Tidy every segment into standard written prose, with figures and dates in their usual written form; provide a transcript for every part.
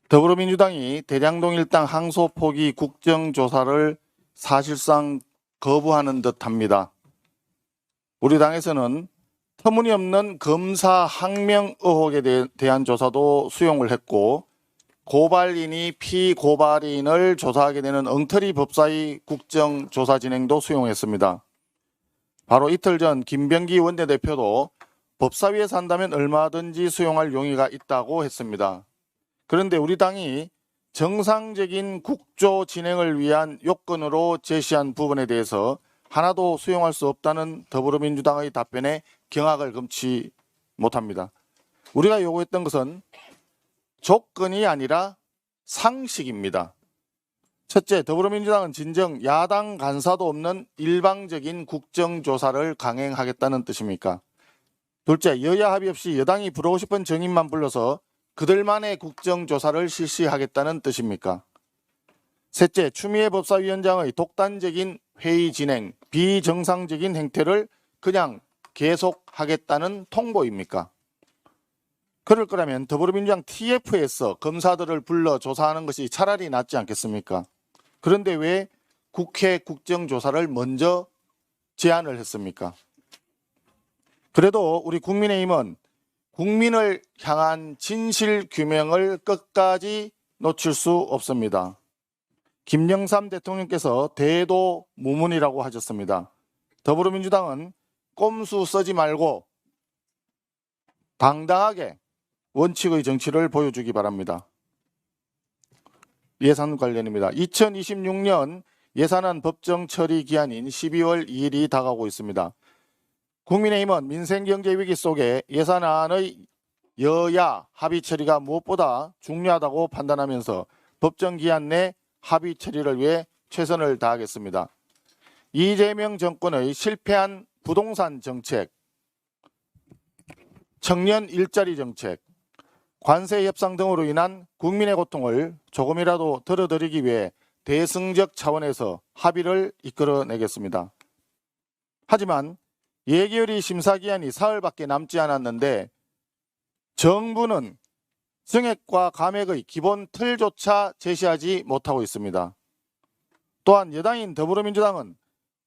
더불어민주당이 대장동 일당 항소 포기 국정조사를 사실상 거부하는 듯합니다. 우리 당에서는 터무니없는 검사 항명 의혹에 대한 조사도 수용을 했고, 고발인이 피고발인을 조사하게 되는 엉터리 법사위 국정조사 진행도 수용했습니다. 바로 이틀 전 김병기 원내대표도 법사위에서 한다면 얼마든지 수용할 용의가 있다고 했습니다. 그런데 우리 당이 정상적인 국조 진행을 위한 요건으로 제시한 부분에 대해서 하나도 수용할 수 없다는 더불어민주당의 답변에 경악을 금치 못합니다. 우리가 요구했던 것은 조건이 아니라 상식입니다. 첫째, 더불어민주당은 진정 야당 간사도 없는 일방적인 국정조사를 강행하겠다는 뜻입니까? 둘째, 여야 합의 없이 여당이 부르고 싶은 정인만 불러서 그들만의 국정조사를 실시하겠다는 뜻입니까? 셋째, 추미애 법사위원장의 독단적인 회의 진행, 비정상적인 행태를 그냥 계속하겠다는 통보입니까? 그럴 거라면 더불어민주당 TF에서 검사들을 불러 조사하는 것이 차라리 낫지 않겠습니까? 그런데 왜 국회 국정조사를 먼저 제안을 했습니까? 그래도 우리 국민의힘은 국민을 향한 진실 규명을 끝까지 놓칠 수 없습니다. 김영삼 대통령께서 대도무문이라고 하셨습니다. 더불어민주당은 꼼수 쓰지 말고 당당하게 원칙의 정치를 보여주기 바랍니다. 예산 관련입니다. 2026년 예산안 법정 처리 기한인 12월 2일이 다가오고 있습니다. 국민의힘은 민생경제위기 속에 예산안의 여야 합의 처리가 무엇보다 중요하다고 판단하면서 법정 기한 내 합의 처리를 위해 최선을 다하겠습니다. 이재명 정권의 실패한 부동산 정책, 청년 일자리 정책, 관세 협상 등으로 인한 국민의 고통을 조금이라도 덜어드리기 위해 대승적 차원에서 합의를 이끌어내겠습니다. 하지만 예결위 심사기한이 사흘밖에 남지 않았는데 정부는 증액과 감액의 기본 틀조차 제시하지 못하고 있습니다. 또한 여당인 더불어민주당은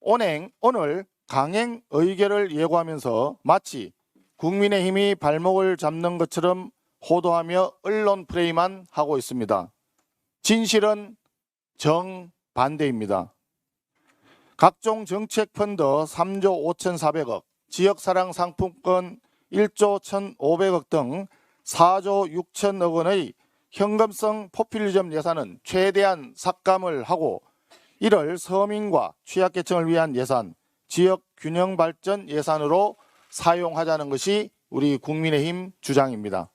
오늘 강행 의결을 예고하면서 마치 국민의힘이 발목을 잡는 것처럼 호도하며 언론 플레이만 하고 있습니다. 진실은 정반대입니다. 각종 정책 펀드 3조 5,400억, 지역사랑 상품권 1조 1,500억 등 4조 6천억 원의 현금성 포퓰리즘 예산은 최대한 삭감을 하고 이를 서민과 취약계층을 위한 예산, 지역 균형 발전 예산으로 사용하자는 것이 우리 국민의힘 주장입니다.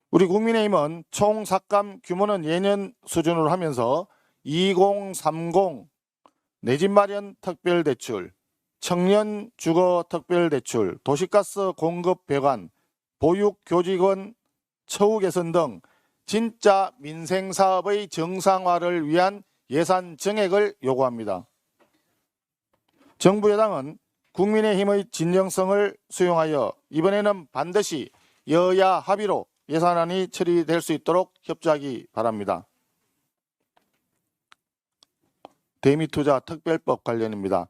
우리 국민의힘은 총 삭감 규모는 예년 수준으로 하면서 2030 내 집 마련 특별대출, 청년 주거 특별대출, 도시가스 공급 배관, 보육교직원 처우 개선 등 진짜 민생사업의 정상화를 위한 예산 증액을 요구합니다. 정부 여당은 국민의힘의 진정성을 수용하여 이번에는 반드시 여야 합의로 예산안이 처리될 수 있도록 협조하기 바랍니다. 대미투자 특별법 관련입니다.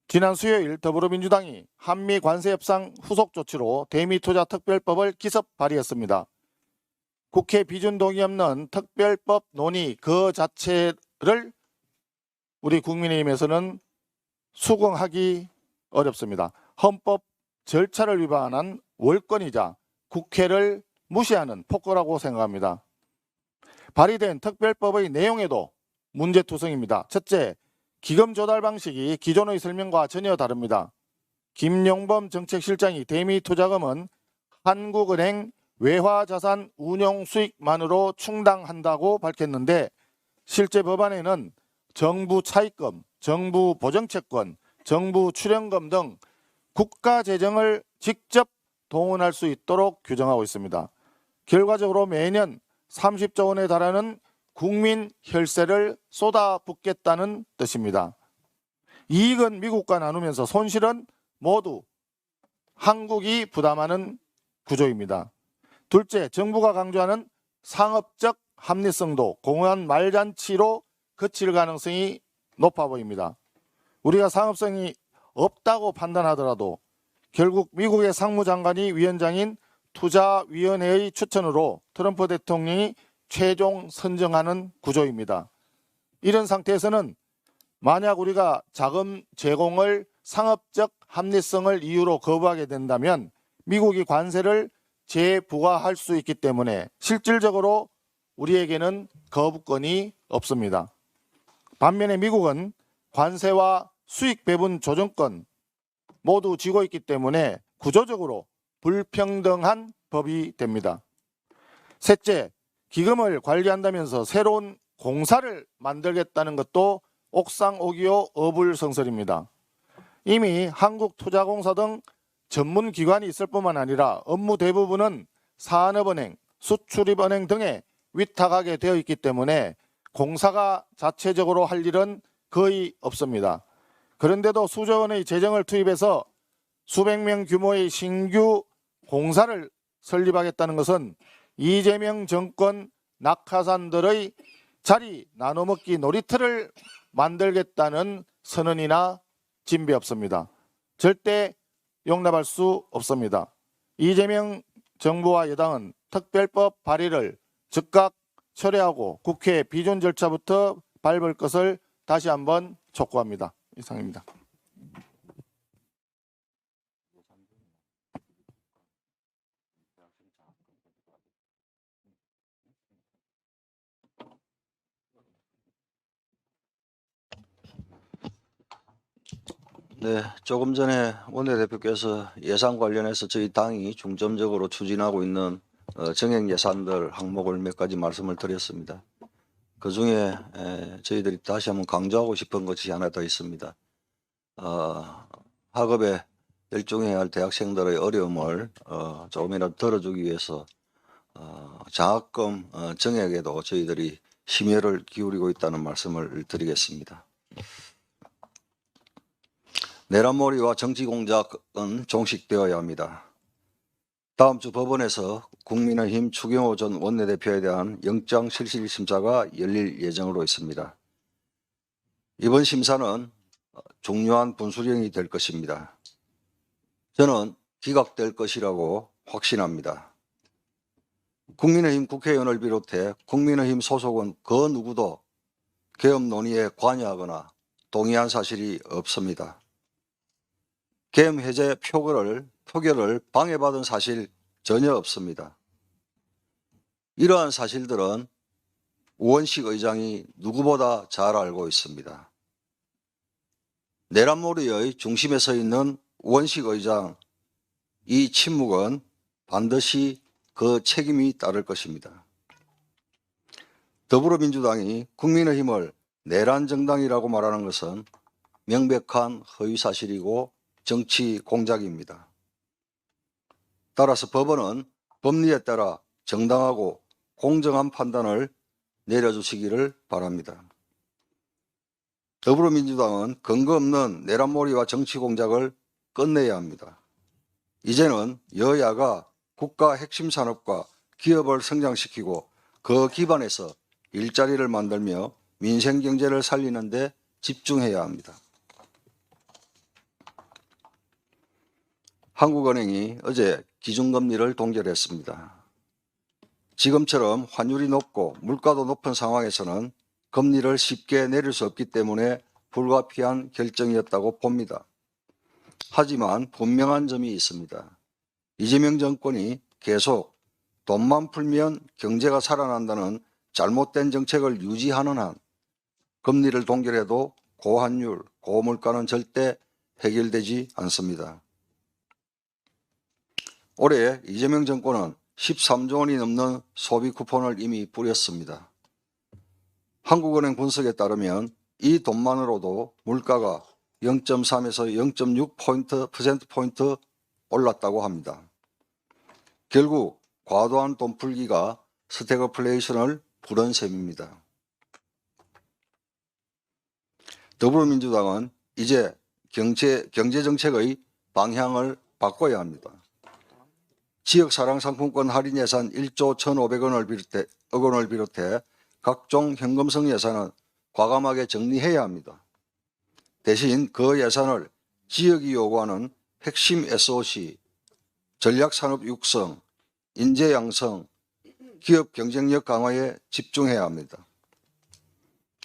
지난 수요일 더불어민주당이 한미 관세협상 후속 조치로 대미투자 특별법을 기습 발의했습니다. 국회 비준 동의 없는 특별법 논의 그 자체를 우리 국민의힘에서는 수긍하기 어렵습니다. 헌법 절차를 위반한 월권이자 국회를 무시하는 폭거라고 생각합니다. 발의된 특별법의 내용에도 문제투성입니다. 첫째, 기금 조달 방식이 기존의 설명과 전혀 다릅니다. 김용범 정책실장이 대미투자금은 한국은행 외화자산 운용 수익만으로 충당한다고 밝혔는데 실제 법안에는 정부 차입금, 정부 보정채권, 정부 출연금 등 국가 재정을 직접 동원할 수 있도록 규정하고 있습니다. 결과적으로 매년 30조 원에 달하는 국민 혈세를 쏟아붓겠다는 뜻입니다. 이익은 미국과 나누면서 손실은 모두 한국이 부담하는 구조입니다. 둘째, 정부가 강조하는 상업적 합리성도 공허한 말잔치로 그칠 가능성이 높아 보입니다. 우리가 상업성이 없다고 판단하더라도 결국 미국의 상무장관이 위원장인 투자위원회의 추천으로 트럼프 대통령이 최종 선정하는 구조입니다. 이런 상태에서는 만약 우리가 자금 제공을 상업적 합리성을 이유로 거부하게 된다면 미국이 관세를 재부과할 수 있기 때문에 실질적으로 우리에게는 거부권이 없습니다. 반면에 미국은 관세와 수익 배분 조정권 모두 쥐고 있기 때문에 구조적으로 불평등한 법이 됩니다. 셋째, 기금을 관리한다면서 새로운 공사를 만들겠다는 것도 옥상옥이요 어불성설입니다. 이미 한국투자공사 등 전문기관이 있을 뿐만 아니라 업무 대부분은 산업은행, 수출입은행 등에 위탁하게 되어 있기 때문에 공사가 자체적으로 할 일은 거의 없습니다. 그런데도 수조 원의 재정을 투입해서 수백 명 규모의 신규 공사를 설립하겠다는 것은 이재명 정권 낙하산들의 자리 나눠먹기 놀이터를 만들겠다는 선언이나 진배 없습니다. 절대 용납할 수 없습니다. 이재명 정부와 여당은 특별법 발의를 즉각 철회하고 국회 비준 절차부터 밟을 것을 다시 한번 촉구합니다. 이상입니다. 네, 조금 전에 원내대표께서 예산 관련해서 저희 당이 중점적으로 추진하고 있는 정액 예산들 항목을 몇 가지 말씀을 드렸습니다. 그중에 저희들이 다시 한번 강조하고 싶은 것이 하나 더 있습니다. 학업에 열중해야 할 대학생들의 어려움을 조금이라도 덜어주기 위해서 장학금 정액에도 저희들이 심혈을 기울이고 있다는 말씀을 드리겠습니다. 내란몰이와 정치공작은 종식되어야 합니다. 다음 주 법원에서 국민의힘 추경호 전 원내대표에 대한 영장실질심사가 열릴 예정으로 있습니다. 이번 심사는 중요한 분수령이 될 것입니다. 저는 기각될 것이라고 확신합니다. 국민의힘 국회의원을 비롯해 국민의힘 소속은 그 누구도 계엄 논의에 관여하거나 동의한 사실이 없습니다. 계엄 해제 표결을 방해받은 사실 전혀 없습니다. 이러한 사실들은 우원식 의장이 누구보다 잘 알고 있습니다. 내란몰이의 중심에 서 있는 우원식 의장, 이 침묵은 반드시 그 책임이 따를 것입니다. 더불어민주당이 국민의힘을 내란정당이라고 말하는 것은 명백한 허위사실이고 정치 공작입니다. 따라서 법원은 법리에 따라 정당하고 공정한 판단을 내려주시기를 바랍니다. 더불어민주당은 근거 없는 내란몰이와 정치 공작을 끝내야 합니다. 이제는 여야가 국가 핵심 산업과 기업을 성장시키고 그 기반에서 일자리를 만들며 민생 경제를 살리는 데 집중해야 합니다. 한국은행이 어제 기준금리를 동결했습니다. 지금처럼 환율이 높고 물가도 높은 상황에서는 금리를 쉽게 내릴 수 없기 때문에 불가피한 결정이었다고 봅니다. 하지만 분명한 점이 있습니다. 이재명 정권이 계속 돈만 풀면 경제가 살아난다는 잘못된 정책을 유지하는 한 금리를 동결해도 고환율, 고물가는 절대 해결되지 않습니다. 올해 이재명 정권은 13조 원이 넘는 소비 쿠폰을 이미 뿌렸습니다. 한국은행 분석에 따르면 이 돈만으로도 물가가 0.3에서 0.6%포인트 올랐다고 합니다. 결국 과도한 돈 풀기가 스태그플레이션을 부른 셈입니다. 더불어민주당은 이제 경제정책의 방향을 바꿔야 합니다. 지역사랑상품권 할인 예산 1조 1,500원을 비롯해 각종 현금성 예산은 과감하게 정리해야 합니다. 대신 그 예산을 지역이 요구하는 핵심 SOC, 전략산업 육성, 인재 양성, 기업 경쟁력 강화에 집중해야 합니다.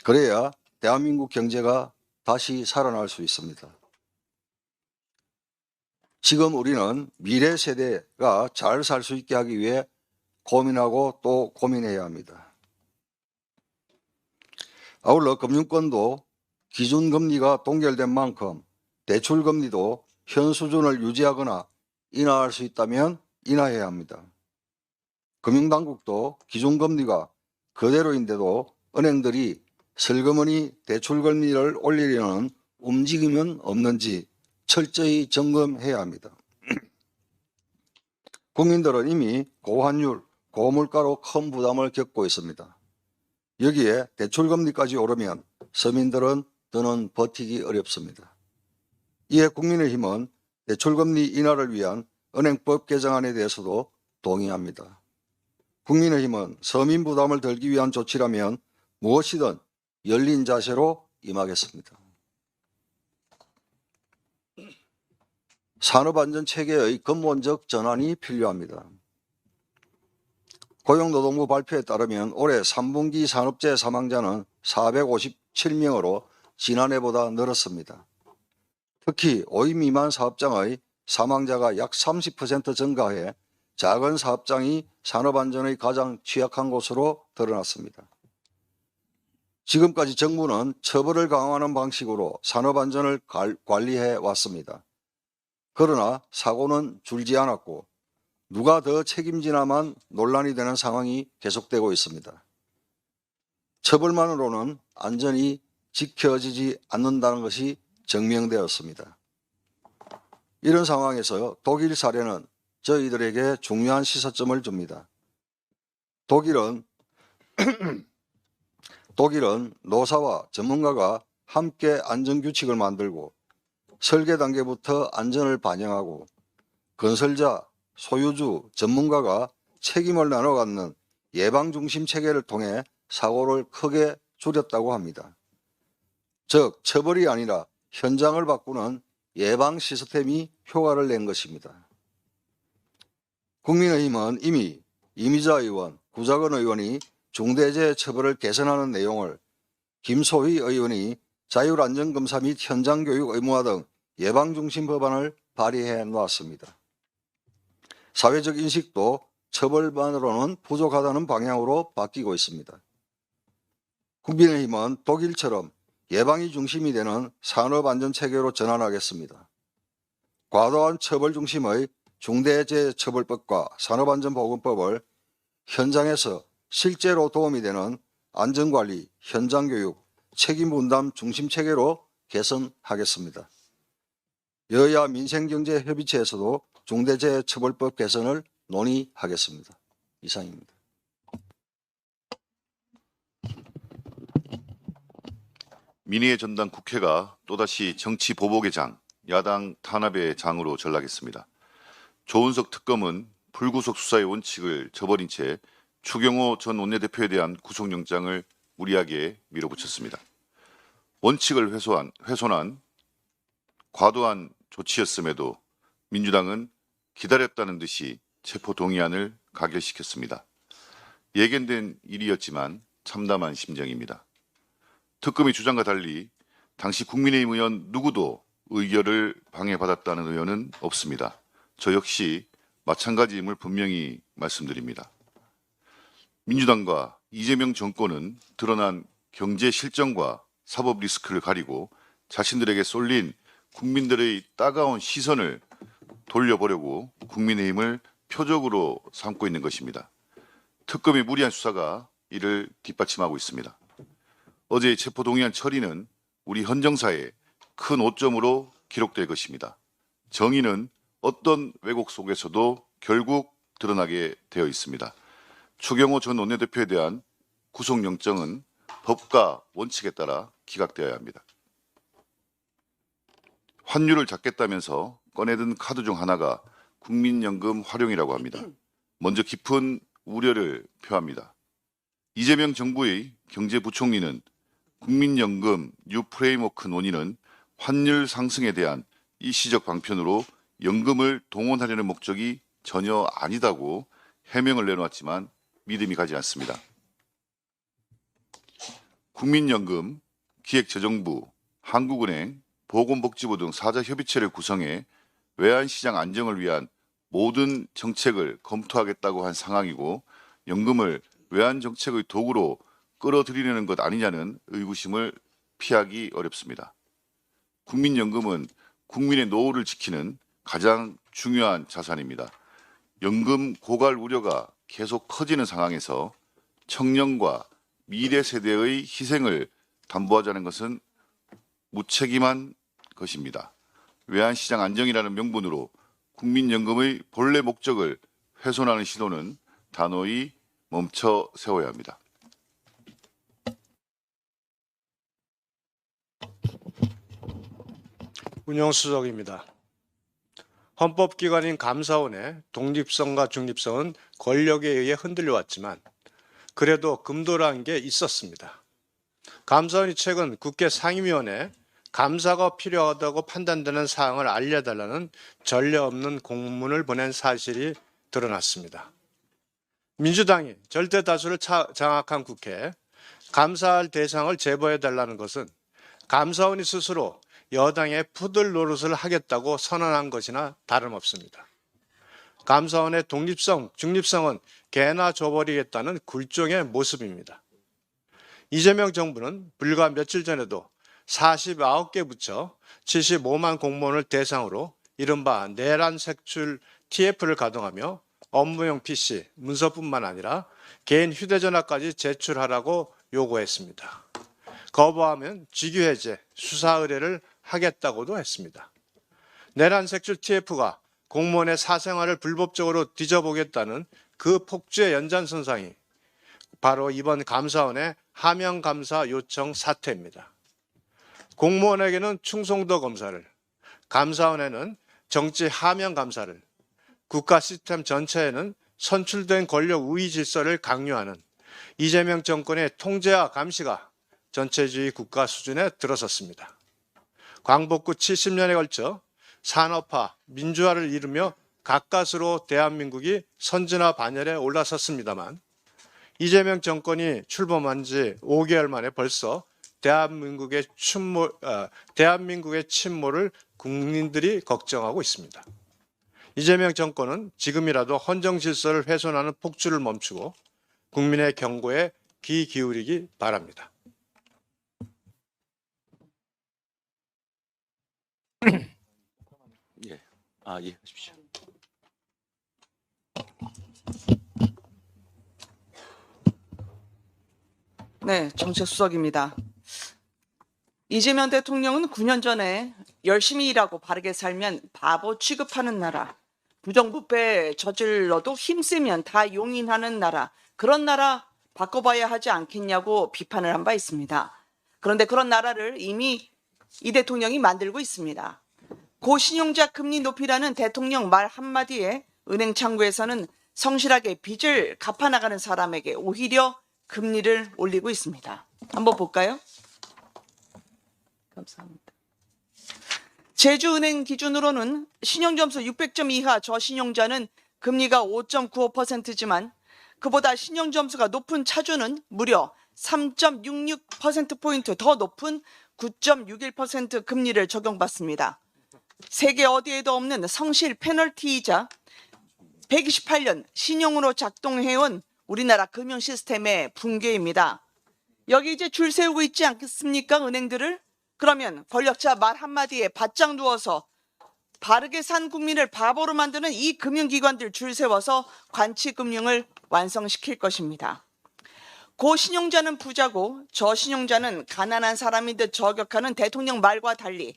그래야 대한민국 경제가 다시 살아날 수 있습니다. 지금 우리는 미래 세대가 잘 살 수 있게 하기 위해 고민하고 또 고민해야 합니다. 아울러 금융권도 기준금리가 동결된 만큼 대출금리도 현 수준을 유지하거나 인하할 수 있다면 인하해야 합니다. 금융당국도 기준금리가 그대로인데도 은행들이 슬그머니 대출금리를 올리려는 움직임은 없는지 철저히 점검해야 합니다. 국민들은 이미 고환율, 고물가로 큰 부담을 겪고 있습니다. 여기에 대출금리까지 오르면 서민들은 더는 버티기 어렵습니다. 이에 국민의힘은 대출금리 인하를 위한 은행법 개정안에 대해서도 동의합니다. 국민의힘은 서민 부담을 덜기 위한 조치라면 무엇이든 열린 자세로 임하겠습니다. 산업안전체계의 근본적 전환이 필요합니다. 고용노동부 발표에 따르면 올해 3분기 산업재해 사망자는 457명으로 지난해보다 늘었습니다. 특히 5인 미만 사업장의 사망자가 약 30% 증가해 작은 사업장이 산업안전의 가장 취약한 곳으로 드러났습니다. 지금까지 정부는 처벌을 강화하는 방식으로 산업안전을 관리해 왔습니다. 그러나 사고는 줄지 않았고 누가 더 책임지나만 논란이 되는 상황이 계속되고 있습니다. 처벌만으로는 안전이 지켜지지 않는다는 것이 증명되었습니다. 이런 상황에서 독일 사례는 저희들에게 중요한 시사점을 줍니다. 독일은 노사와 전문가가 함께 안전규칙을 만들고 설계 단계부터 안전을 반영하고 건설자, 소유주, 전문가가 책임을 나눠 갖는 예방중심 체계를 통해 사고를 크게 줄였다고 합니다. 즉, 처벌이 아니라 현장을 바꾸는 예방 시스템이 효과를 낸 것입니다. 국민의힘은 이미 이미자 의원, 구자건 의원이 중대재해 처벌을 개선하는 내용을, 김소희 의원이 자율안전검사 및 현장교육 의무화 등 예방중심 법안을 발의해 놓았습니다. 사회적 인식도 처벌만으로는 부족하다는 방향으로 바뀌고 있습니다. 국민의힘은 독일처럼 예방이 중심이 되는 산업안전체계로 전환하겠습니다. 과도한 처벌 중심의 중대재해처벌법과 산업안전보건법을 현장에서 실제로 도움이 되는 안전관리, 현장교육, 책임분담 중심체계로 개선하겠습니다. 여야 민생경제협의체에서도 중대재해처벌법 개선을 논의하겠습니다. 이상입니다. 민의의 전당 국회가 또다시 정치 보복의 장, 야당 탄압의 장으로 전락했습니다. 조은석 특검은 불구속 수사의 원칙을 저버린 채 추경호 전 원내대표에 대한 구속영장을 무리하게 밀어붙였습니다. 원칙을 훼손한 과도한 조치였음에도 민주당은 기다렸다는 듯이 체포동의안을 가결시켰습니다. 예견된 일이었지만 참담한 심정입니다. 특검의 주장과 달리 당시 국민의힘 의원 누구도 의결을 방해받았다는 의원은 없습니다. 저 역시 마찬가지임을 분명히 말씀드립니다. 민주당과 이재명 정권은 드러난 경제 실정과 사법 리스크를 가리고 자신들에게 쏠린 국민들의 따가운 시선을 돌려보려고 국민의힘을 표적으로 삼고 있는 것입니다. 특검의 무리한 수사가 이를 뒷받침하고 있습니다. 어제의 체포동의안 처리는 우리 헌정사에 큰 오점으로 기록될 것입니다. 정의는 어떤 왜곡 속에서도 결국 드러나게 되어 있습니다. 추경호 전 원내대표에 대한 구속영장은 법과 원칙에 따라 기각되어야 합니다. 환율을 잡겠다면서 꺼내든 카드 중 하나가 국민연금 활용이라고 합니다. 먼저 깊은 우려를 표합니다. 이재명 정부의 경제부총리는 국민연금 뉴 프레임워크 논의는 환율 상승에 대한 일시적 방편으로 연금을 동원하려는 목적이 전혀 아니다고 해명을 내놓았지만 믿음이 가지 않습니다. 국민연금, 기획재정부, 한국은행, 보건복지부 등 사자협의체를 구성해 외환시장 안정을 위한 모든 정책을 검토하겠다고 한 상황이고 연금을 외환정책의 도구로 끌어들이려는 것 아니냐는 의구심을 피하기 어렵습니다. 국민연금은 국민의 노후를 지키는 가장 중요한 자산입니다. 연금 고갈 우려가 계속 커지는 상황에서 청년과 미래 세대의 희생을 담보하자는 것은 무책임한 것입니다. 외환시장 안정이라는 명분으로 국민연금의 본래 목적을 훼손하는 시도는 단호히 멈춰 세워야 합니다. 운영수석입니다. 헌법기관인 감사원의 독립성과 중립성은 권력에 의해 흔들려왔지만 그래도 금도라는 게 있었습니다. 감사원이 최근 국회 상임위원회에 감사가 필요하다고 판단되는 사항을 알려달라는 전례 없는 공문을 보낸 사실이 드러났습니다. 민주당이 절대 다수를 장악한 국회에 감사할 대상을 제보해달라는 것은 감사원이 스스로 여당의 푸들 노릇을 하겠다고 선언한 것이나 다름없습니다. 감사원의 독립성, 중립성은 개나 줘버리겠다는 굴종의 모습입니다. 이재명 정부는 불과 며칠 전에도 49개 부처 75만 공무원을 대상으로 이른바 내란 색출 TF를 가동하며 업무용 PC, 문서뿐만 아니라 개인 휴대전화까지 제출하라고 요구했습니다. 거부하면 직위해제, 수사 의뢰를 하겠다고도 했습니다. 내란 색출 TF가 공무원의 사생활을 불법적으로 뒤져보겠다는 그 폭주의 연장선상이 바로 이번 감사원의 하명감사 요청 사태입니다. 공무원에게는 충성도 검사를, 감사원에는 정치 하명 감사를, 국가 시스템 전체에는 선출된 권력 우위 질서를 강요하는 이재명 정권의 통제와 감시가 전체주의 국가 수준에 들어섰습니다. 광복후 70년에 걸쳐 산업화, 민주화를 이루며 가까스로 대한민국이 선진화 반열에 올라섰습니다만 이재명 정권이 출범한 지 5개월 만에 벌써 대한민국의 침몰을 국민들이 걱정하고 있습니다. 이재명 정권은 지금이라도 헌정 질서를 훼손하는 폭주를 멈추고 국민의 경고에 귀 기울이기 바랍니다. 예, 하십시오. 네, 정책수석입니다. 이재명 대통령은 9년 전에 열심히 일하고 바르게 살면 바보 취급하는 나라, 부정부패 저질러도 힘쓰면 다 용인하는 나라, 그런 나라 바꿔봐야 하지 않겠냐고 비판을 한 바 있습니다. 그런데 그런 나라를 이미 이 대통령이 만들고 있습니다. 고신용자 금리 높이라는 대통령 말 한마디에 은행 창구에서는 성실하게 빚을 갚아나가는 사람에게 오히려 금리를 올리고 있습니다. 한번 볼까요? 감사합니다. 제주은행 기준으로는 신용점수 600점 이하 저신용자는 금리가 5.95%지만 그보다 신용점수가 높은 차주는 무려 3.66%포인트 더 높은 9.61% 금리를 적용받습니다. 세계 어디에도 없는 성실 페널티이자 128년 신용으로 작동해온 우리나라 금융 시스템의 붕괴입니다. 여기 이제 줄 세우고 있지 않겠습니까? 은행들을? 그러면 권력자 말 한마디에 바짝 누워서 바르게 산 국민을 바보로 만드는 이 금융기관들 줄 세워서 관치금융을 완성시킬 것입니다. 고신용자는 부자고 저신용자는 가난한 사람인 듯 저격하는 대통령 말과 달리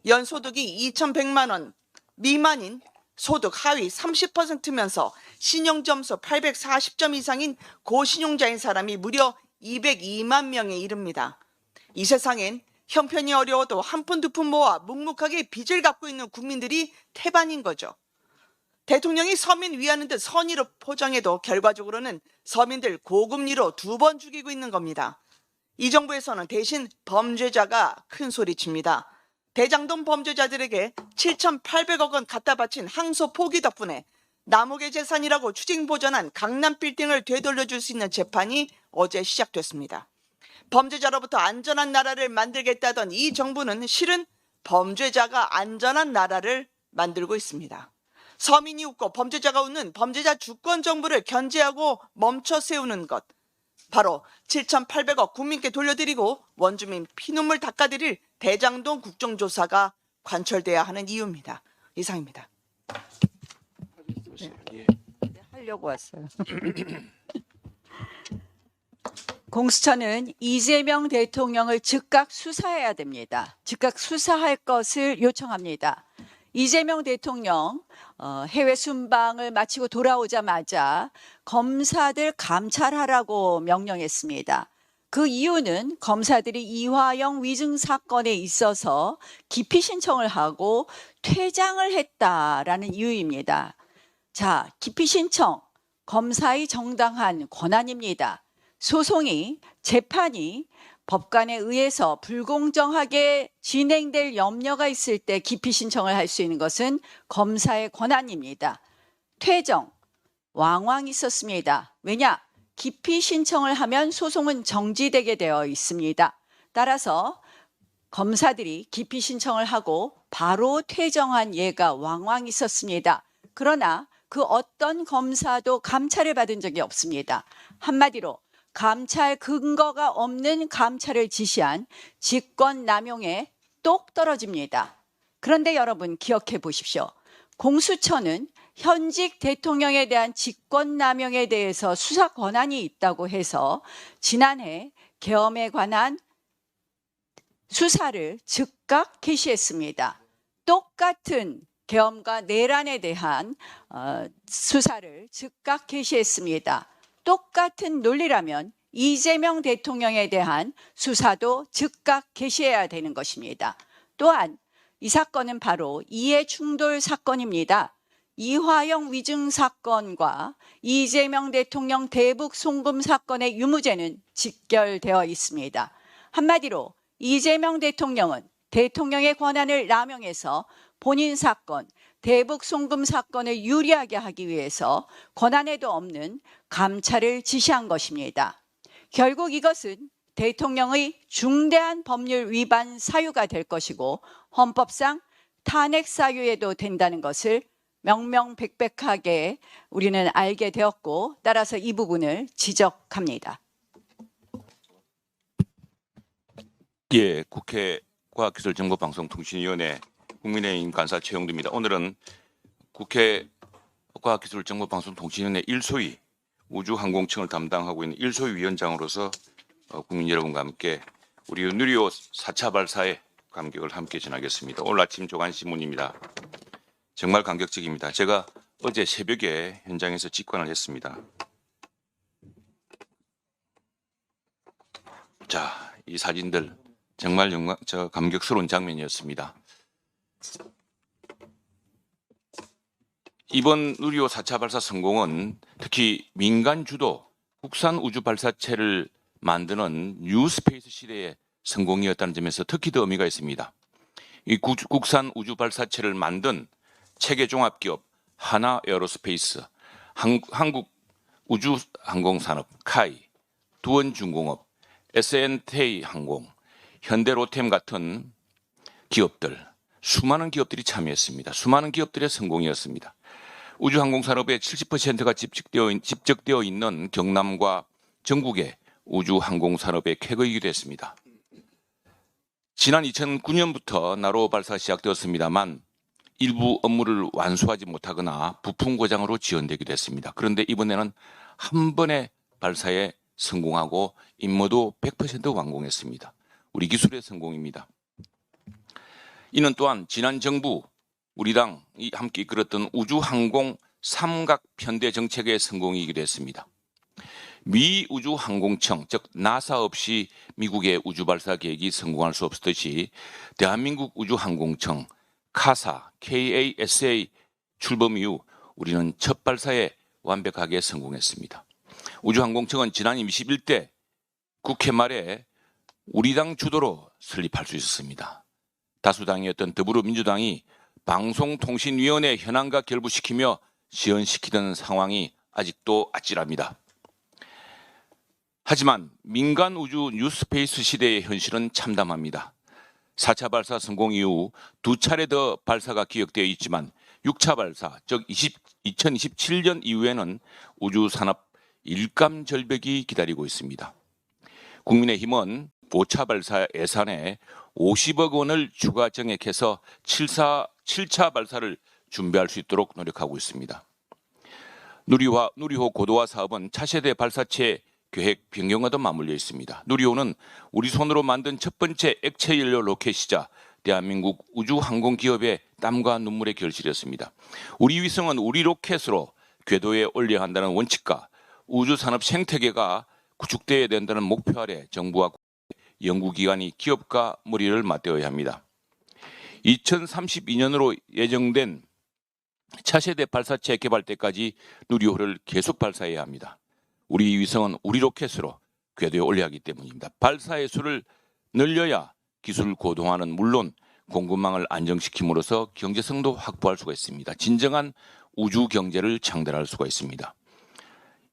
연소득이 2,100만 원 미만인 소득 하위 30%면서 신용점수 840점 이상인 고신용자인 사람이 무려 202만 명에 이릅니다. 이 세상엔 형편이 어려워도 한 푼 두 푼 모아 묵묵하게 빚을 갚고 있는 국민들이 태반인 거죠. 대통령이 서민 위하는 듯 선의로 포장해도 결과적으로는 서민들 고금리로 2번 죽이고 있는 겁니다. 이 정부에서는 대신 범죄자가 큰 소리칩니다. 대장동 범죄자들에게 7,800억 원 갖다 바친 항소 포기 덕분에 남욱의 재산이라고 추징보전한 강남 빌딩을 되돌려줄 수 있는 재판이 어제 시작됐습니다. 범죄자로부터 안전한 나라를 만들겠다던 이 정부는 실은 범죄자가 안전한 나라를 만들고 있습니다. 서민이 웃고 범죄자가 웃는 범죄자 주권 정부를 견제하고 멈춰 세우는 것. 바로 7,800억 국민께 돌려드리고 원주민 피눈물 닦아드릴 대장동 국정조사가 관철돼야 하는 이유입니다. 이상입니다. 하려고 왔어요. 공수처는 이재명 대통령을 즉각 수사해야 됩니다. 즉각 수사할 것을 요청합니다. 이재명 대통령 해외 순방을 마치고 돌아오자마자 검사들 감찰하라고 명령했습니다. 그 이유는 검사들이 이화영 위증 사건에 있어서 기피 신청을 하고 퇴장을 했다라는 이유입니다. 자, 기피 신청, 검사의 정당한 권한입니다. 소송이, 재판이 법관에 의해서 불공정하게 진행될 염려가 있을 때 기피 신청을 할 수 있는 것은 검사의 권한입니다. 퇴정, 왕왕 있었습니다. 왜냐? 기피 신청을 하면 소송은 정지되게 되어 있습니다. 따라서 검사들이 기피 신청을 하고 바로 퇴정한 예가 왕왕 있었습니다. 그러나 그 어떤 검사도 감찰을 받은 적이 없습니다. 한마디로 감찰 근거가 없는 감찰을 지시한 직권남용에 똑 떨어집니다. 그런데 여러분 기억해 보십시오. 공수처는 현직 대통령에 대한 직권남용에 대해서 수사 권한이 있다고 해서 지난해 계엄에 관한 수사를 즉각 개시했습니다. 똑같은 계엄과 내란에 대한 수사를 즉각 개시했습니다. 똑같은 논리라면 이재명 대통령에 대한 수사도 즉각 개시해야 되는 것입니다. 또한 이 사건은 바로 이해충돌 사건입니다. 이화영 위증 사건과 이재명 대통령 대북 송금 사건의 유무죄는 직결되어 있습니다. 한마디로 이재명 대통령은 대통령의 권한을 남용해서 본인 사건, 대북 송금 사건을 유리하게 하기 위해서 권한에도 없는 감찰을 지시한 것입니다. 결국 이것은 대통령의 중대한 법률 위반 사유가 될 것이고 헌법상 탄핵 사유에도 된다는 것을 명명백백하게 우리는 알게 되었고 따라서 이 부분을 지적합니다. 예, 국회 과학기술정보방송통신위원회 국민의힘 간사 최영두입니다. 오늘은 국회 과학기술정보방송통신위원회 1소위 우주항공청을 담당하고 있는 1소위 위원장으로서 국민 여러분과 함께 우리 누리호 4차 발사의 감격을 함께 전하겠습니다. 오늘 아침 조간신문입니다. 정말 감격적입니다. 제가 어제 새벽에 현장에서 직관을 했습니다. 자, 이 사진들 정말 감격스러운 장면이었습니다. 이번 누리호 4차 발사 성공은 특히 민간 주도 국산 우주 발사체를 만드는 뉴스페이스 시대의 성공이었다는 점에서 특히 더 의미가 있습니다. 이 국산 우주 발사체를 만든 체계 종합기업 하나에어로스페이스, 한국 우주항공산업 카이, 두원중공업, SNT 항공, 현대로템 같은 기업들, 수많은 기업들이 참여했습니다. 수많은 기업들의 성공이었습니다. 우주항공산업의 70%가 집적되어 있는 경남과 전국의 우주항공산업의 쾌거이기도 했습니다. 지난 2009년부터 나로 발사가 시작되었습니다만 일부 업무를 완수하지 못하거나 부품 고장으로 지연되기도 했습니다. 그런데 이번에는 한 번의 발사에 성공하고 임무도 100% 완공했습니다. 우리 기술의 성공입니다. 이는 또한 지난 정부 우리 당이 함께 이끌었던 우주항공 삼각편대 정책의 성공이기도 했습니다. 미 우주항공청, 즉 나사 없이 미국의 우주발사 계획이 성공할 수 없었듯이 대한민국 우주항공청, 카사, KASA 출범 이후 우리는 첫 발사에 완벽하게 성공했습니다. 우주항공청은 지난 21대 국회 말에 우리 당 주도로 설립할 수 있었습니다. 다수당이었던 더불어민주당이 방송통신위원회 현안과 결부시키며 지연시키던 상황이 아직도 아찔합니다. 하지만 민간 우주 뉴스페이스 시대의 현실은 참담합니다. 4차 발사 성공 이후 2차례 더 발사가 기억되어 있지만 6차 발사, 즉 2027년 이후에는 우주산업 일감절벽이 기다리고 있습니다. 국민의힘은 5차 발사 예산에 50억 원을 추가 정액해서 7차 발사를 준비할 수 있도록 노력하고 있습니다. 누리호 고도화 사업은 차세대 발사체 계획 변경과도 맞물려 있습니다. 누리호는 우리 손으로 만든 첫 번째 액체 연료 로켓이자 대한민국 우주항공기업의 땀과 눈물의 결실이었습니다. 우리 위성은 우리 로켓으로 궤도에 올려야 한다는 원칙과 우주산업 생태계가 구축되어야 된다는 목표 아래 정부와 연구기관이 기업과 머리를 맞대어야 합니다. 2032년으로 예정된 차세대 발사체 개발 때까지 누리호를 계속 발사해야 합니다. 우리 위성은 우리 로켓으로 궤도에 올려야 하기 때문입니다. 발사의 수를 늘려야 기술 고도화는 물론 공급망을 안정시킴으로써 경제성도 확보할 수가 있습니다. 진정한 우주 경제를 창달할 수가 있습니다.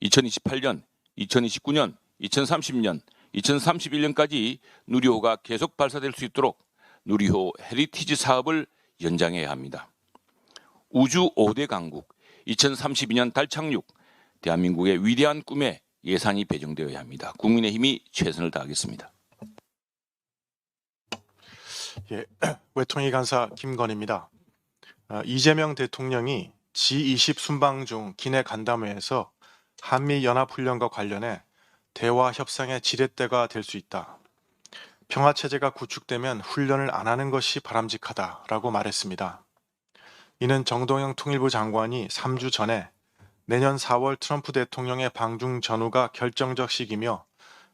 2028년, 2029년, 2030년, 2031년까지 누리호가 계속 발사될 수 있도록 누리호 헤리티지 사업을 연장해야 합니다. 우주 5대 강국, 2032년 달 착륙, 대한민국의 위대한 꿈에 예산이 배정되어야 합니다. 국민의힘이 최선을 다하겠습니다. 예, 외통위 간사 김건희입니다. 이재명 대통령이 G20 순방 중 기내 간담회에서 한미연합훈련과 관련해 대화 협상의 지렛대가 될 수 있다. 평화체제가 구축되면 훈련을 안 하는 것이 바람직하다라고 말했습니다. 이는 정동영 통일부 장관이 3주 전에 내년 4월 트럼프 대통령의 방중 전후가 결정적 시기며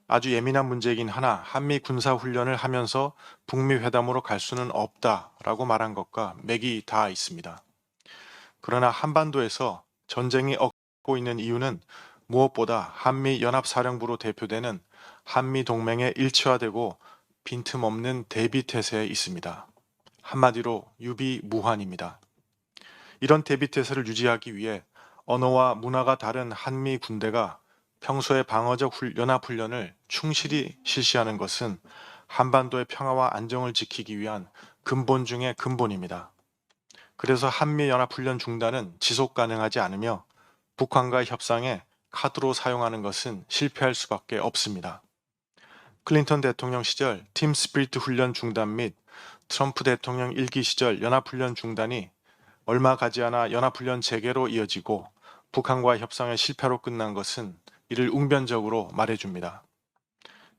아주 예민한 문제이긴 하나 한미 군사훈련을 하면서 북미 회담으로 갈 수는 없다라고 말한 것과 맥이 닿아 있습니다. 그러나 한반도에서 전쟁이 엇고 있는 이유는 무엇보다 한미연합사령부로 대표되는 한미동맹의 일체화되고 빈틈없는 대비태세에 있습니다. 한마디로 유비무환입니다. 이런 대비태세를 유지하기 위해 언어와 문화가 다른 한미 군대가 평소의 방어적 연합훈련을 충실히 실시하는 것은 한반도의 평화와 안정을 지키기 위한 근본 중의 근본입니다. 그래서 한미연합훈련 중단은 지속 가능하지 않으며 북한과의 협상에 카드로 사용하는 것은 실패할 수밖에 없습니다. 클린턴 대통령 시절 팀 스피리트 훈련 중단 및 트럼프 대통령 1기 시절 연합훈련 중단이 얼마 가지 않아 연합훈련 재개로 이어지고 북한과의 협상의 실패로 끝난 것은 이를 웅변적으로 말해줍니다.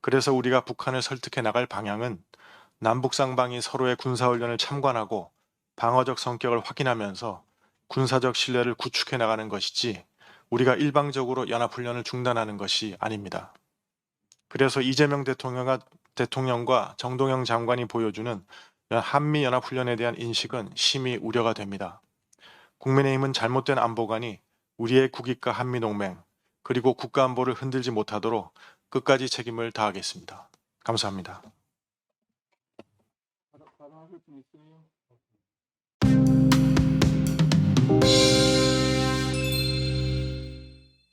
그래서 우리가 북한을 설득해 나갈 방향은 남북 쌍방이 서로의 군사훈련을 참관하고 방어적 성격을 확인하면서 군사적 신뢰를 구축해 나가는 것이지 우리가 일방적으로 연합훈련을 중단하는 것이 아닙니다. 그래서 이재명 대통령과 정동영 장관이 보여주는 한미연합훈련에 대한 인식은 심히 우려가 됩니다. 국민의힘은 잘못된 안보관이 우리의 국익과 한미동맹 그리고 국가안보를 흔들지 못하도록 끝까지 책임을 다하겠습니다. 감사합니다.